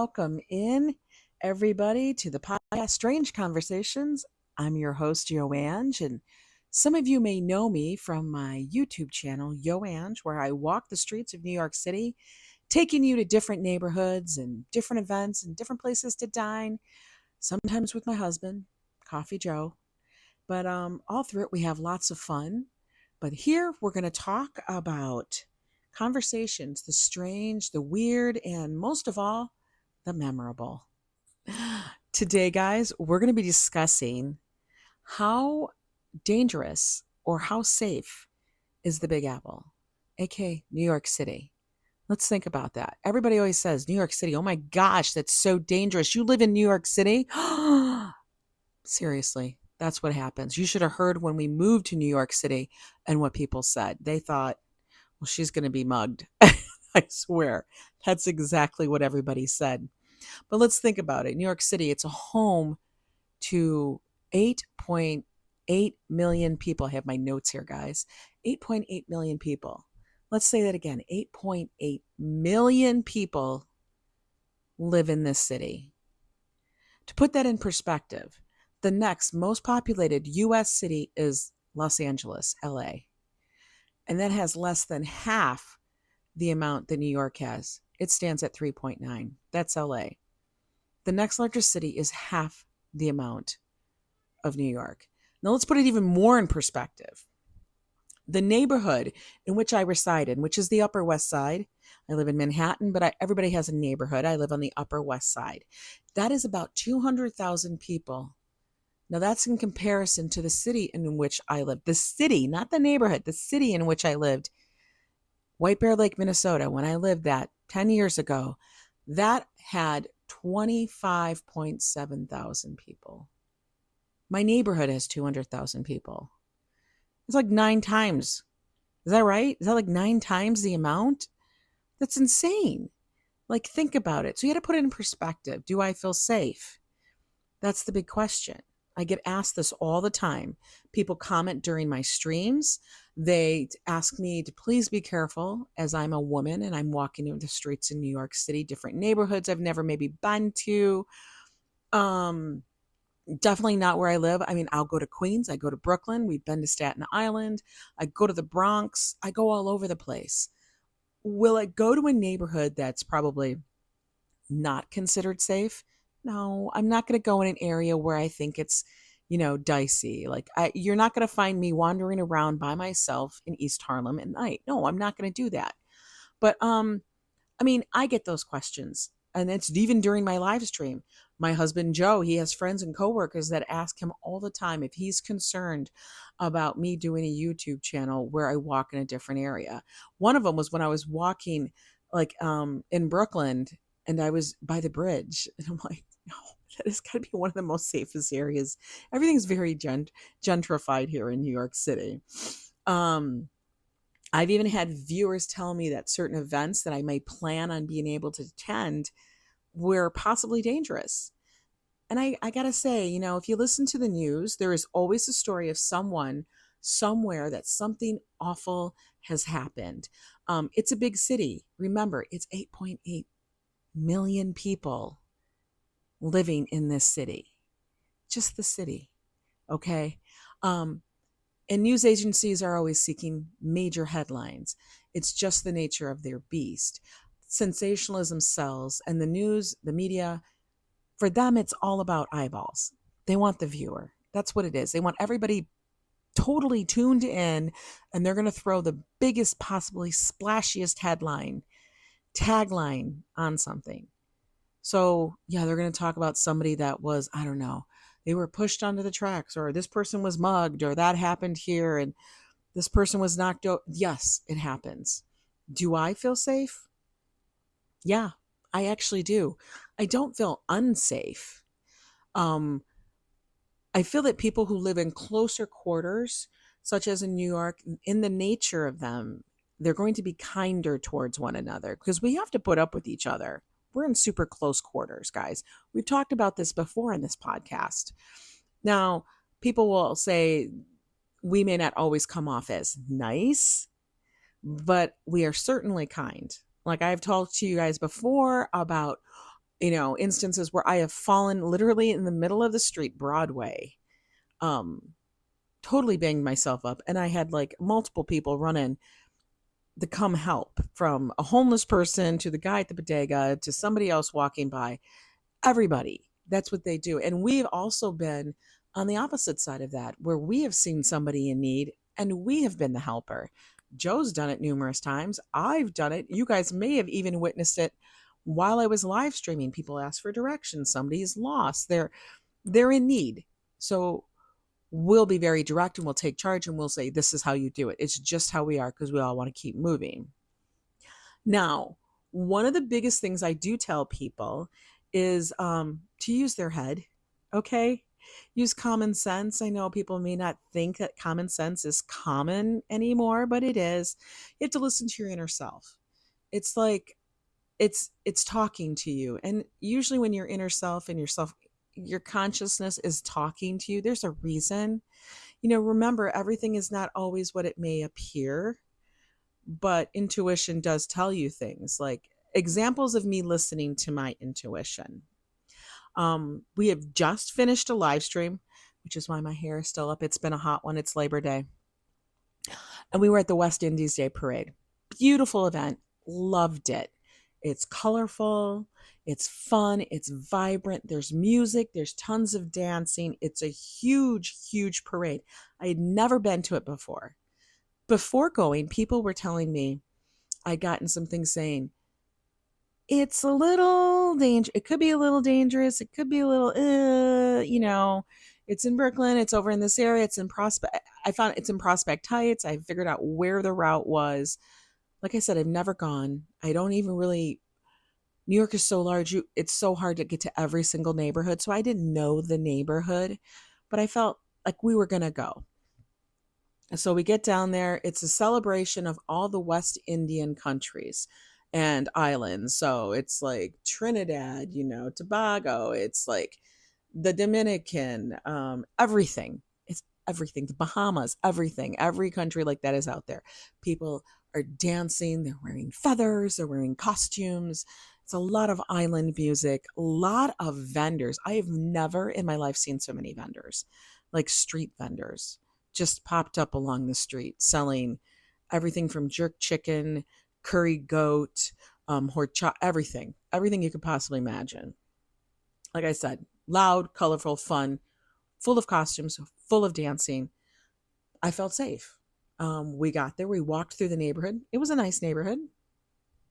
welcome in everybody to the podcast Strange Conversations. I'm your host, Yo Ang, and some of you may know me from my YouTube channel, Yo Ang, where I walk the streets of New York City, taking you to different neighborhoods and different events and different places to dine, sometimes with my husband, Coffee Joe. But all through it, we have lots of fun. But here we're going to talk about conversations, the strange, the weird, and most of all, the memorable. Today, guys, we're going to be discussing how dangerous or how safe is the Big Apple, aka New York City. Let's think about that. Everybody always says New York City. Oh my gosh, that's so dangerous. You live in New York City? Seriously, that's what happens. You should have heard when we moved to New York City and what people said. They thought, well, she's going to be mugged. I swear. That's exactly what everybody said. But let's think about it. New York City, it's a home to 8.8 million people. I have my notes here, guys. 8.8 million people. Let's say that again. 8.8 million people live in this city. To put that in perspective, the next most populated U.S. city is Los Angeles, LA. And that has less than half the amount that New York has. It stands at 3.9. That's LA. The next largest city is half the amount of New York. Now let's put it even more in perspective. The neighborhood in which I reside in, which is the Upper West Side. I live in Manhattan, but everybody has a neighborhood. I live on the Upper West Side. That is about 200,000 people. Now that's in comparison to the city in which I live. The city, not the neighborhood, the city in which I lived. White Bear Lake, Minnesota, when I lived that 10 years ago, that had 25.7 thousand people. My neighborhood has 200,000 people. It's like 9 times. Is that right? Is that like 9 times the amount? That's insane. Like, think about it. So you got to put it in perspective. Do I feel safe? That's the big question. I get asked this all the time. People comment during my streams. They ask me to please be careful as I'm a woman and I'm walking through the streets in New York City, different neighborhoods I've never maybe been to. Definitely not where I live. I mean, I'll go to Queens. I go to Brooklyn. We've been to Staten Island. I go to the Bronx. I go all over the place. Will I go to a neighborhood that's probably not considered safe? No, I'm not going to go in an area where I think it's, dicey. Like you're not going to find me wandering around by myself in East Harlem at night. No, I'm not going to do that. But, I get those questions, and it's even during my live stream. My husband, Joe, he has friends and coworkers that ask him all the time if he's concerned about me doing a YouTube channel where I walk in a different area. One of them was when I was walking in Brooklyn, and I was by the bridge, and I'm like, no, that has got to be one of the most safest areas. Everything's very gentrified here in New York City. I've even had viewers tell me that certain events that I may plan on being able to attend were possibly dangerous. And I got to say, if you listen to the news, there is always a story of someone somewhere that something awful has happened. It's a big city. Remember, it's 8.8 million people living in this city. Just the city. Okay. And news agencies are always seeking major headlines. It's just the nature of their beast. Sensationalism sells, and the news, the media, for them, it's all about eyeballs. They want the viewer. That's what it is. They want everybody totally tuned in, and they're going to throw the biggest, possibly splashiest tagline on something. So, yeah, they're going to talk about somebody that was, I don't know, they were pushed onto the tracks, or this person was mugged, or that happened here, and this person was knocked out. Yes, it happens. Do I feel safe? Yeah, I actually do. I don't feel unsafe. I feel that people who live in closer quarters, such as in New York, in the nature of them, they're going to be kinder towards one another because we have to put up with each other. We're in super close quarters, guys. We've talked about this before in this podcast. Now, people will say we may not always come off as nice, but we are certainly kind. Like I've talked to you guys before about instances where I have fallen literally in the middle of the street, Broadway, um, totally banged myself up. And I had like multiple people run in to come help, from a homeless person to the guy at the bodega to somebody else walking by. Everybody. That's what they do. And we've also been on the opposite side of that, where we have seen somebody in need and we have been the helper. Joe's done it numerous times. I've done it. You guys may have even witnessed it while I was live streaming. People ask for directions. Somebody's lost. They're in need. So we'll be very direct and we'll take charge and we'll say, this is how you do it. It's just how we are, because we all want to keep moving. Now, one of the biggest things I do tell people is to use their head. Okay. Use common sense. I know people may not think that common sense is common anymore, but it is. You have to listen to your inner self. It's like it's talking to you. And usually when your inner self and your consciousness is talking to you, there's a reason. Remember, everything is not always what it may appear, but intuition does tell you things. Like examples of me listening to my intuition. We have just finished a live stream, which is why my hair is still up. It's been a hot one. It's Labor Day. And we were at the West Indies Day Parade. Beautiful event. Loved it. It's colorful. It's fun. It's vibrant. There's music. There's tons of dancing. It's a huge, huge parade. I had never been to it before. Before going, people were telling me, I'd gotten some things saying, it's a little dangerous. It could be a little dangerous. It could be a little, it's in Brooklyn. It's over in this area. It's in Prospect. I found it's in Prospect Heights. I figured out where the route was. Like I said, I've never gone. I don't even really, New York is so large. It's so hard to get to every single neighborhood. So I didn't know the neighborhood, but I felt like we were going to go. So we get down there. It's a celebration of all the West Indian countries and islands. So it's like Trinidad, Tobago. It's like the Dominican, everything. It's everything. The Bahamas, everything. Every country like that is out there. People are dancing. They're wearing feathers. They're wearing costumes. It's a lot of island music, a lot of vendors. I have never in my life seen so many vendors, like street vendors just popped up along the street selling everything from jerk chicken, curry goat, everything you could possibly imagine. Like I said, loud, colorful, fun, full of costumes, full of dancing. I felt safe. We got there. We walked through the neighborhood. It was a nice neighborhood.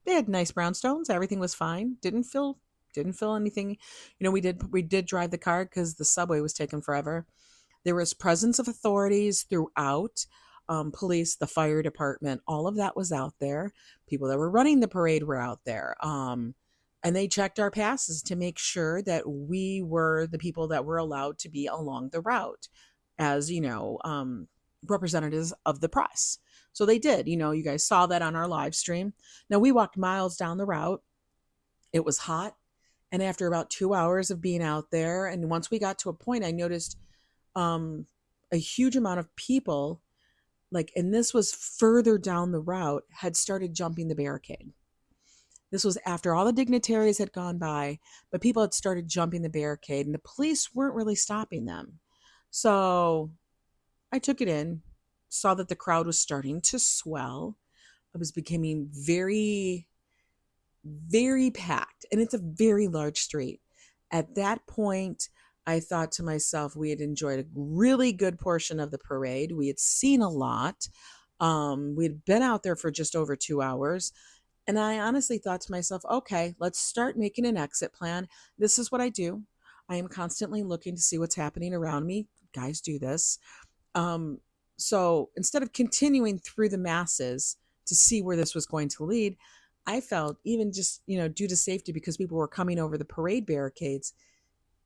They had nice brownstones. Everything was fine. Didn't feel anything. We did drive the car because the subway was taking forever. There was presence of authorities throughout. Police, the fire department, all of that was out there. People that were running the parade were out there. And they checked our passes to make sure that we were the people that were allowed to be along the route as, representatives of the press. So they did. You guys saw that on our live stream. Now, we walked miles down the route. It was hot. And after about 2 hours of being out there, and once we got to a point, I noticed a huge amount of people, and this was further down the route, had started jumping the barricade. This was after all the dignitaries had gone by, but people had started jumping the barricade and the police weren't really stopping them. So I took it in, saw that the crowd was starting to swell. It was becoming very, very packed, and it's a very large street. At that point, I thought to myself, we had enjoyed a really good portion of the parade. We had seen a lot. We had been out there for just over 2 hours. And I honestly thought to myself, okay, let's start making an exit plan. This is what I do. I am constantly looking to see what's happening around me. Guys do this. So instead of continuing through the masses to see where this was going to lead, I felt, even just, due to safety, because people were coming over the parade barricades,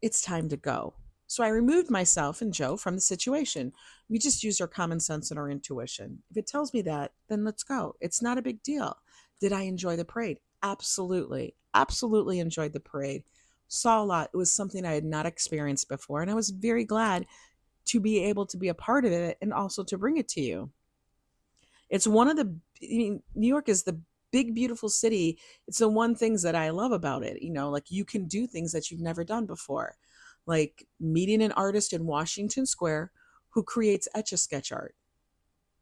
it's time to go. So I removed myself and Joe from the situation. We just used our common sense and our intuition. If it tells me that, then let's go. It's not a big deal. Did I enjoy the parade? Absolutely. Absolutely enjoyed the parade. Saw a lot. It was something I had not experienced before, and I was very glad to be able to be a part of it and also to bring it to you. It's New York is the big, beautiful city. It's the one things that I love about it. Like you can do things that you've never done before, like meeting an artist in Washington Square who creates etch a sketch art.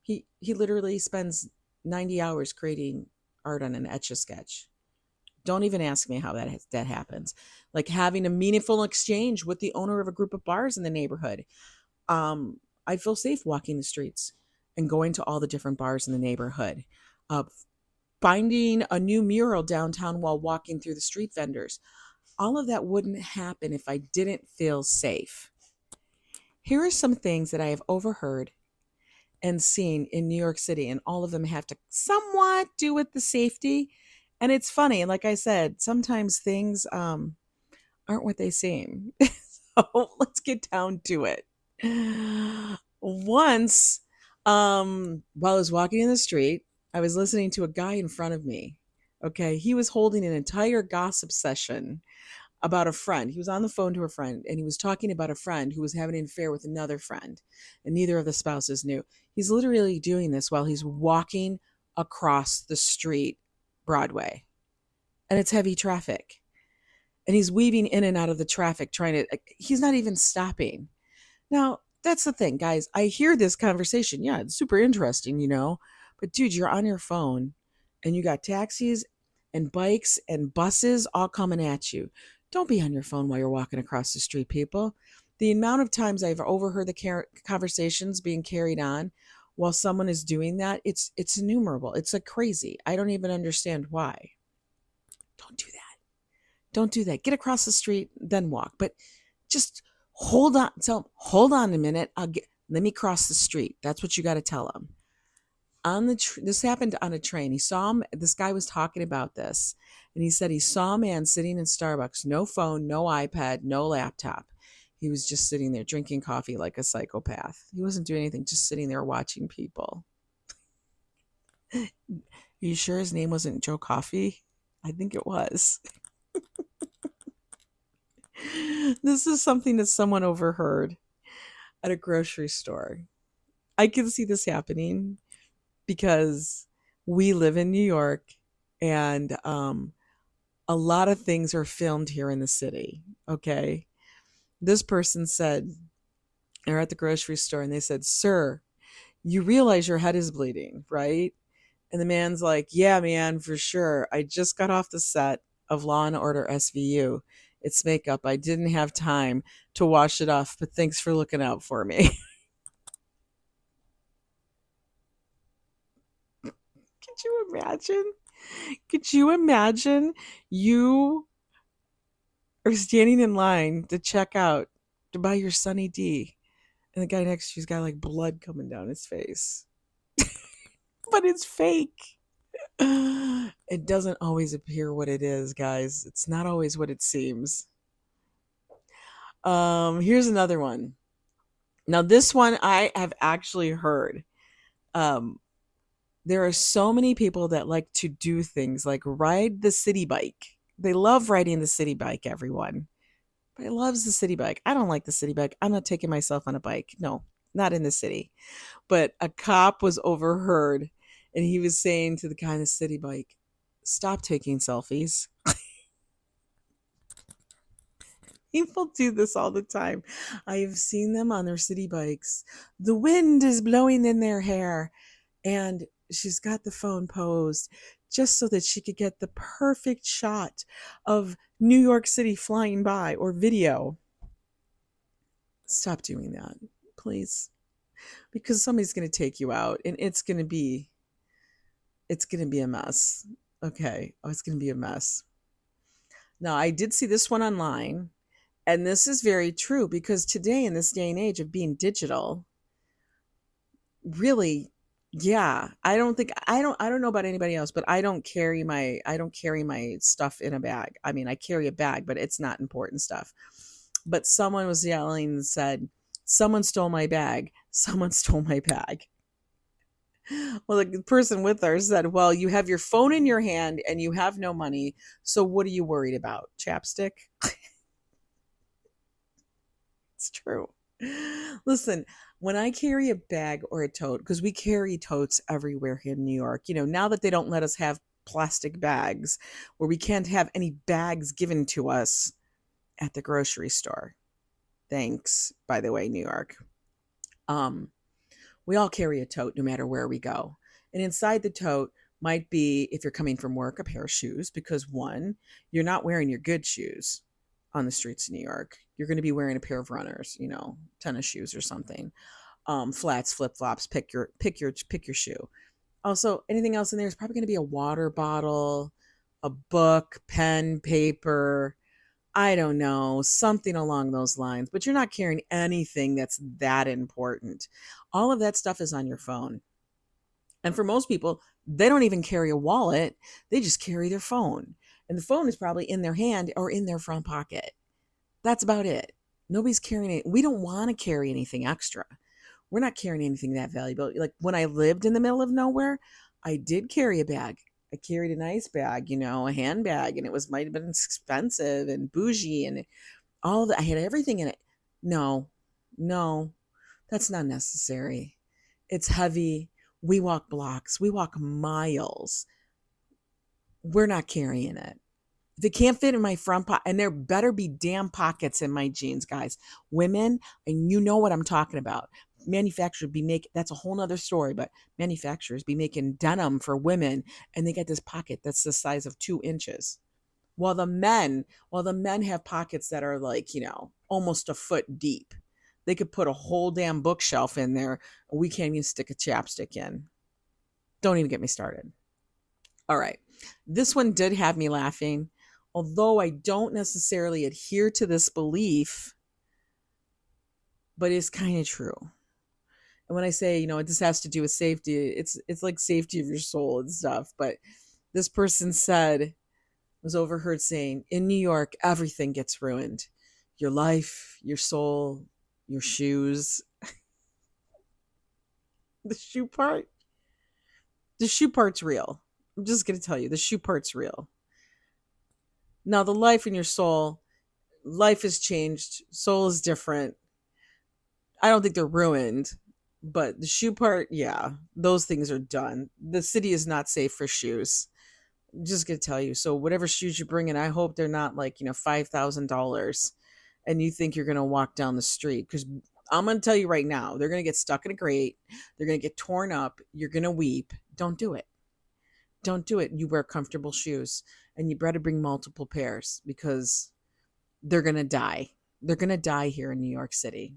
He literally spends 90 hours creating art on an etch a sketch. Don't even ask me how that happens. Like having a meaningful exchange with the owner of a group of bars in the neighborhood. I feel safe walking the streets and going to all the different bars in the neighborhood. Uh, Finding a new mural downtown while walking through the street vendors. All of that wouldn't happen if I didn't feel safe. Here are some things that I have overheard and seen in New York City, and all of them have to somewhat do with the safety. And it's funny, and like I said, sometimes things aren't what they seem. So let's get down to it. Once, while I was walking in the street, I was listening to a guy in front of me. Okay, he was holding an entire gossip session about a friend. He was on the phone to a friend and he was talking about a friend who was having an affair with another friend, and neither of the spouses knew. He's literally doing this while he's walking across the street, Broadway, and it's heavy traffic. And he's weaving in and out of the traffic, he's not even stopping. Now, that's the thing, guys. I hear this conversation. Yeah, it's super interesting. But dude, you're on your phone and you got taxis and bikes and buses all coming at you. Don't be on your phone while you're walking across the street, people. The amount of times I've overheard the conversations being carried on while someone is doing that, it's innumerable. It's like crazy. I don't even understand why. Don't do that. Don't do that. Get across the street, then walk. But just hold on. Hold on a minute. Let me cross the street. That's what you got to tell them. This happened on a train. He saw him. This guy was talking about this, and he said he saw a man sitting in Starbucks, no phone, no iPad, no laptop. He was just sitting there drinking coffee like a psychopath. He wasn't doing anything, just sitting there watching people. Are you sure his name wasn't Joe Coffee? I think it was. This is something that someone overheard at a grocery store. I can see this happening because we live in New York, and a lot of things are filmed here in the city. Okay. This person said, they're at the grocery store and they said, "Sir, you realize your head is bleeding, right?" And the man's like, "Yeah, man, for sure. I just got off the set of Law and Order SVU. It's makeup. I didn't have time to wash it off, but thanks for looking out for me." Could you imagine? Could you imagine you are standing in line to check out to buy your Sunny D, and the guy next to you's got like blood coming down his face? But it's fake. It doesn't always appear what it is, guys. It's not always what it seems. Here's another one. Now, this one I have actually heard. Um, there are so many people that like to do things like ride the city bike. They love riding the city bike, everyone. But I loves the city bike. I don't like the city bike. I'm not taking myself on a bike. No, not in the city. But a cop was overheard and he was saying to the guy on the city bike, "Stop taking selfies." People do this all the time. I have seen them on their city bikes. The wind is blowing in their hair, and she's got the phone posed just so that she could get the perfect shot of New York City flying by, or video. Stop doing that, please. Because somebody's going to take you out and it's going to be a mess. Okay. Oh, it's going to be a mess. Now, I did see this one online, and this is very true because today, in this day and age of being digital, really, yeah, I don't know about anybody else, but I don't carry my stuff in a bag. I mean, I carry a bag, but it's not important stuff. But someone was yelling and said, "Someone stole my bag. Someone stole my bag." Well, the person with her said, "Well, you have your phone in your hand and you have no money. So what are you worried about? Chapstick?" It's true. Listen, when I carry a bag or a tote, because we carry totes everywhere here in New York, now that they don't let us have plastic bags, where we can't have any bags given to us at the grocery store. Thanks, by the way, New York. Um, we all carry a tote no matter where we go. And inside the tote might be, if you're coming from work, a pair of shoes, because one, you're not wearing your good shoes on the streets of New York. You're going to be wearing a pair of runners, tennis shoes or something. Flats, flip flops, pick your shoe. Also, anything else in there is probably going to be a water bottle, a book, pen, paper, I don't know, something along those lines, but you're not carrying anything that's that important. All of that stuff is on your phone. And for most people, they don't even carry a wallet, they just carry their phone. And the phone is probably in their hand or in their front pocket. That's about it. Nobody's carrying it. We don't want to carry anything extra. We're not carrying anything that valuable. Like when I lived in the middle of nowhere, I did carry a bag. I carried a nice bag, a handbag, and might have been expensive and bougie and all that. I had everything in it. No, no, that's not necessary. It's heavy. We walk blocks. We walk miles. We're not carrying it. If it can't fit in my front pocket, and there better be damn pockets in my jeans, guys. Women, and you know what I'm talking about. Manufacturers be making, that's a whole nother story, but manufacturers be making denim for women, and they get this pocket that's the size of 2 inches. While the men have pockets that are like, almost a foot deep. They could put a whole damn bookshelf in there. We can't even stick a chapstick in. Don't even get me started. All right. This one did have me laughing. Although I don't necessarily adhere to this belief, but it's kind of true. And when I say, this has to do with safety, it's like safety of your soul and stuff. But this person was overheard saying, in New York, everything gets ruined. Your life, your soul, your shoes. The shoe part's real. I'm just going to tell you, the shoe part's real. Now, the life in your soul, life has changed. Soul is different. I don't think they're ruined, but the shoe part, yeah, those things are done. The city is not safe for shoes. I'm just going to tell you. So whatever shoes you bring in, I hope they're not like, $5,000 and you think you're going to walk down the street. Because I'm going to tell you right now, they're going to get stuck in a grate. They're going to get torn up. You're going to weep. Don't do it. Don't do it. You wear comfortable shoes, and you better bring multiple pairs because they're going to die. They're going to die here in New York City.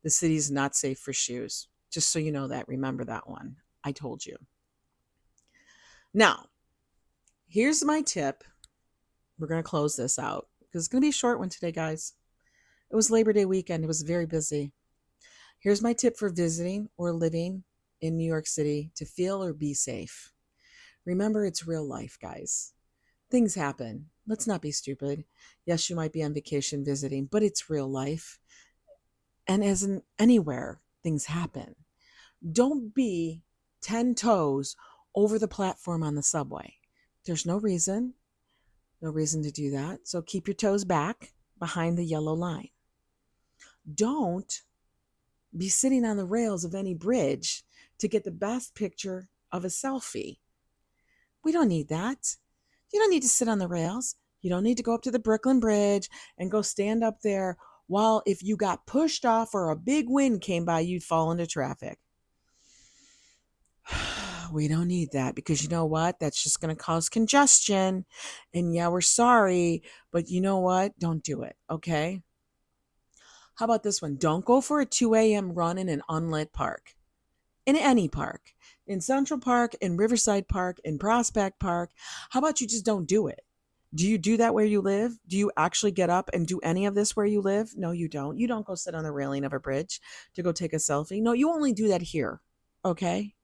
The city is not safe for shoes. Just so you know that. Remember that one. I told you. Now, here's my tip. We're going to close this out because it's going to be a short one today, guys. It was Labor Day weekend. It was very busy. Here's my tip for visiting or living in New York City to feel or be safe. Remember, it's real life, guys. Things happen. Let's not be stupid. Yes, you might be on vacation visiting, but it's real life. And as in anywhere, things happen. Don't be 10 toes over the platform on the subway. There's no reason to do that. So keep your toes back behind the yellow line. Don't be sitting on the rails of any bridge to get the best picture of a selfie. We don't need that. You don't need to sit on the rails. You don't need to go up to the Brooklyn Bridge and go stand up there while if you got pushed off or a big wind came by, you'd fall into traffic. We don't need that because you know what? That's just going to cause congestion. And yeah, we're sorry, but you know what? Don't do it, okay? How about this one? Don't go for a 2 a.m. run in an unlit park. In any park. In Central Park, in Riverside Park, in Prospect Park. How about you just don't do it? Do you do that where you live? Do you actually get up and do any of this where you live? No, you don't. You don't go sit on the railing of a bridge to go take a selfie. No, you only do that here, okay?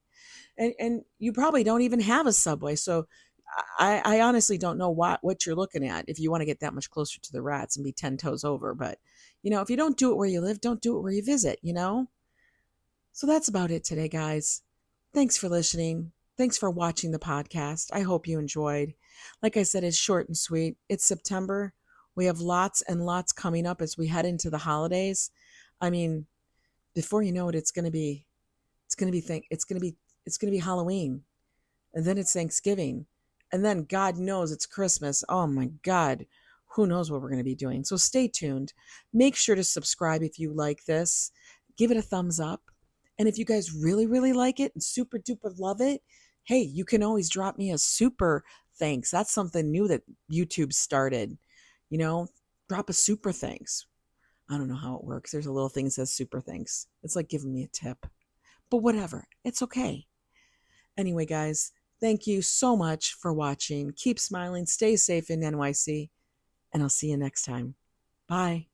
And you probably don't even have a subway. So I honestly don't know what you're looking at if you want to get that much closer to the rats and be 10 toes over. But, if you don't do it where you live, don't do it where you visit, So that's about it today, guys. Thanks for listening. Thanks for watching the podcast. I hope you enjoyed. Like I said, it's short and sweet. It's September. We have lots and lots coming up as we head into the holidays. I mean, before you know it, it's going to be Halloween. And then it's Thanksgiving. And then God knows it's Christmas. Oh my God. Who knows what we're going to be doing? So stay tuned. Make sure to subscribe if you like this. Give it a thumbs up. And if you guys really, really like it and super duper love it, hey, you can always drop me a super thanks. That's something new that YouTube started. You know, drop a super thanks. I don't know how it works. There's a little thing that says super thanks. It's like giving me a tip. But whatever. It's okay. Anyway, guys, thank you so much for watching. Keep smiling. Stay safe in NYC. And I'll see you next time. Bye.